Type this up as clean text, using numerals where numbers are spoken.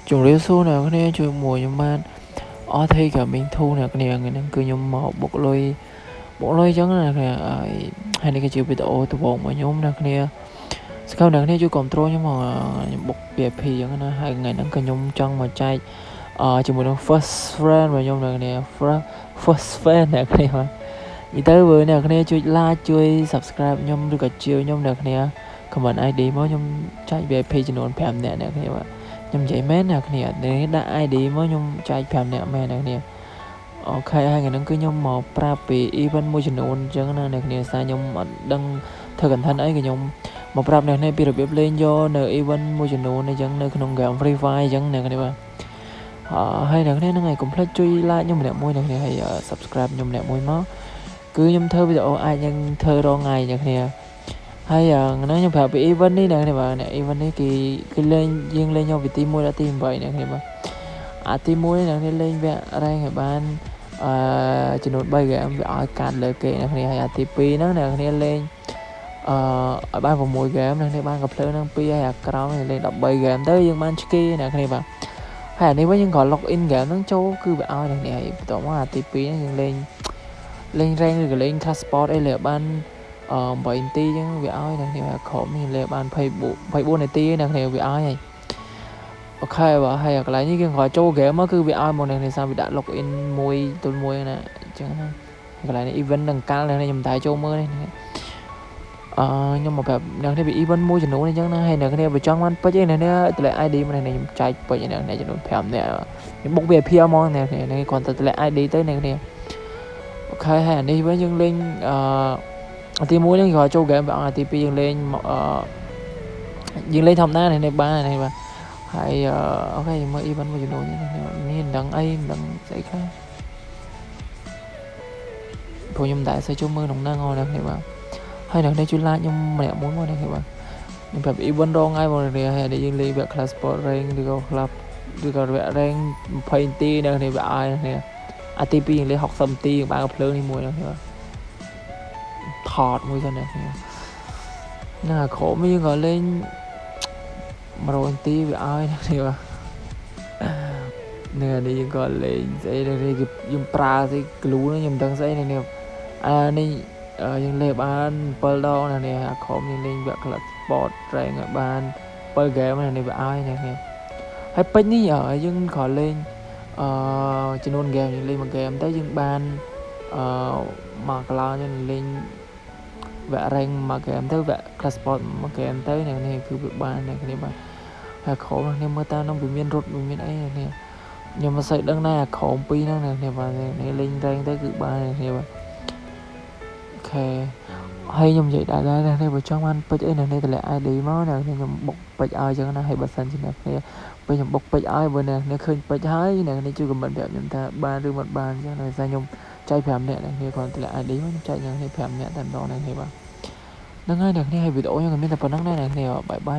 Chúng riêng số nào cái này chơi mùa nhưng mà ở thấy cả mình thu nè cái này người đang cứ nhom màu bộ lôi chẳng nè hay là cái chiều bị tổ tụ bộ mà nhom nè cái này sau này cái này chưa control nhưng mà bột VIP chẳng nè hai ngày đang cứ nhom chân mà trai chỉ một first friend mà nhom nè cái này first fan nè cái này mà ý tới vừa nè cái nàyជួយ like ជួយ subscribe ខ្ញុំឬក៏ជាវខ្ញុំអ្នកគ្នា comment ID មកខ្ញុំចែក VIP ចំនួន5នាក់អ្នកគ្នាបាទខ្ញុំនិយាយមែនអ្នកគ្នាដាក់ ID មកខ្ញុំចែក5នាក់មែនអ្នកគ្នាអូខេហើយថ្ងៃហ្នឹងគឺខ្ញុំមកប្រាប់ពី event មួយចំនួនអញ្ចឹងណាអ្នកគ្នាសារខ្ញុំអត់ដឹងធ្វើ content អីក៏ខ្ញុំមកប្រាប់អ្នកនេះពីរបៀបលេងយកនៅ event មួយចំនួនអញ្ចឹងនៅក្នុង game Free Fire អញ្ចឹងអ្នកគ្នាបាទហើយអ្នកគ្នាហ្នឹងហើយកុំភ្លេចជួយ like ខ្ញុំម្នាក់មួយអ្នកគ្នាហើយ subscribe ខ្ញុំម្នាក់មួយមកគឺខ្ញុំធ្វើវីដេអូអាចនឹងធ្វើរងថ្ងៃអ្នកគ្នាហើយហ្នឹងខ្ញុំប្រាប់ពី event នេះអ្នកគ្នាបាទ event នេះគឺលេងយើងលេងយកពីទី1ដល់ទី8អ្នកគ្នាបាទទី1អ្នកគ្នាលេងវគ្គ rank ឲ្យបានចំនួន3 game វាឲ្យកាត់លើគេអ្នកគ្នាហើយទី2ហ្នឹងអ្នកគ្នាលេងឲ្យបាន6 game អ្នកគ្នាបានកំភ្លើហ្នឹង2ហើយក្រោមលេង13 game ទៅយើងបានឆ្កេអ្នកគ្នាបាទហើយនេះវិញយើងក៏ log in game ហ្នឹងចូលគឺវាឲ្យអ្នកគ្នាហើយបន្ទាប់មកទី2ហ្នឹងយើងលេង rank ឬក៏លេង class sport អីលេងបាន8នាទីអញ្ចឹងវាឲ្យអ្នកគ្នាក្រុមនេះលេងបាន24នាទីអ្នកគ្នាវាឲ្យហើយអូខេបាទហើយកន្លែងនេះគេគាត់ចូល game មកគឺវាឲ្យមកអ្នកគ្នាសារវាដាក់ log in 1 ទល់ 1ណាអញ្ចឹងណាកន្លែងនេះ event នឹងកាលអ្នកខ្ញុំតែចូលមើលនេះខ្ញុំមកប្រាប់អ្នកនេះវា event មួយចំនួនអញ្ចឹងណាហើយអ្នកនេះបើចង់បានពេជ្រអីអ្នកនេះតម្លៃ ID មកអ្នកខ្ញុំចែកពេជ្រអ្នកចំនួន5នាក់ខ្ញុំបុក VIP មកអ្នកនេះគាត់ទៅតម្លៃ ID ទៅអ្នកនេះអូខេហើយអានេះវិញយើងលេងទី1នេះគាត់ចូល game បើទី2យើងលេងធម្មតានេះបាននេះបាទហើយអូខេមើល event មួយចំនួននេះមិនដឹងអីមិនដឹងស្អីខ្លះព្រោះខ្ញុំតែស្អីចូលមើលក្នុងហ្នឹងអរនេះបាទហើយអ្នកនេះជួយ like ខ្ញុំម្នាក់មួយមកនេះបាទខ្ញុំប្រាប់ event រងថ្ងៃមកនេះហើយយើងលេងវគ្គ class sport rank ឬក៏ club ឬក៏វគ្គ rank 20នាទីនេះវាឲ្យនេះទី2យើងលេង60នាទីបានកំភ្លើងនេះមួយនេះបាទថតមួយទៅនេះណាក្រុមយើងក៏លេង100នាទីវាឲ្យនេះបាទនេះយើងក៏លេងស្អីនេះយើងប្រើស្អី glue នេះខ្ញុំដឹងស្អីនេះនេះយើងលេងបាន7ដងនេះក្រុមយើងលេងវគ្គ club sport rank បាន7 game នេះវាឲ្យនេះហើយពេជ្រនេះយើងក៏លេងចំនួន game យើងលេងមួយ game ទៅយើងបានមកកន្លងយើងលេងវគ្គ rank មួយ game ទៅវគ្គ class sport មួយ game ទៅនេះគឺវាបាននេះគ្នាបាទហើយក្រុមនេះមើលតាមនោះវាមានរត់វាមានអីនេះខ្ញុំមិនសូវដឹងដែរក្រុម2ហ្នឹងនេះបាទនេះលេង rank ទៅគឺបាននេះបាទអូខេហើយខ្ញុំនិយាយដែរនេះបើចង់បានពេជ្រអីនេះតម្លៃ ID មកនេះខ្ញុំបុកពេជ្រឲ្យចឹងណាហើយបើសិនជាអ្នកគ្នាពេលខ្ញុំបុកពេជ្រឲ្យបើអ្នកឃើញពេជ្រហើយអ្នកនេះជួយ comment ប្រាប់ខ្ញុំថាបានឬមិនបានចឹងហើយខ្ញុំចែក5នាក់អ្នកគ្នាគាត់តម្លៃ ID មកខ្ញុំចែកអ្នកគ្នា5នាក់តែម្ដងអ្នកគ្នាបាទហ្នឹងហើយអ្នកគ្នាហើយវីដេអូខ្ញុំក៏មានតែប៉ុណ្្នឹងដែរអ្នកគ្នាបាយបាយ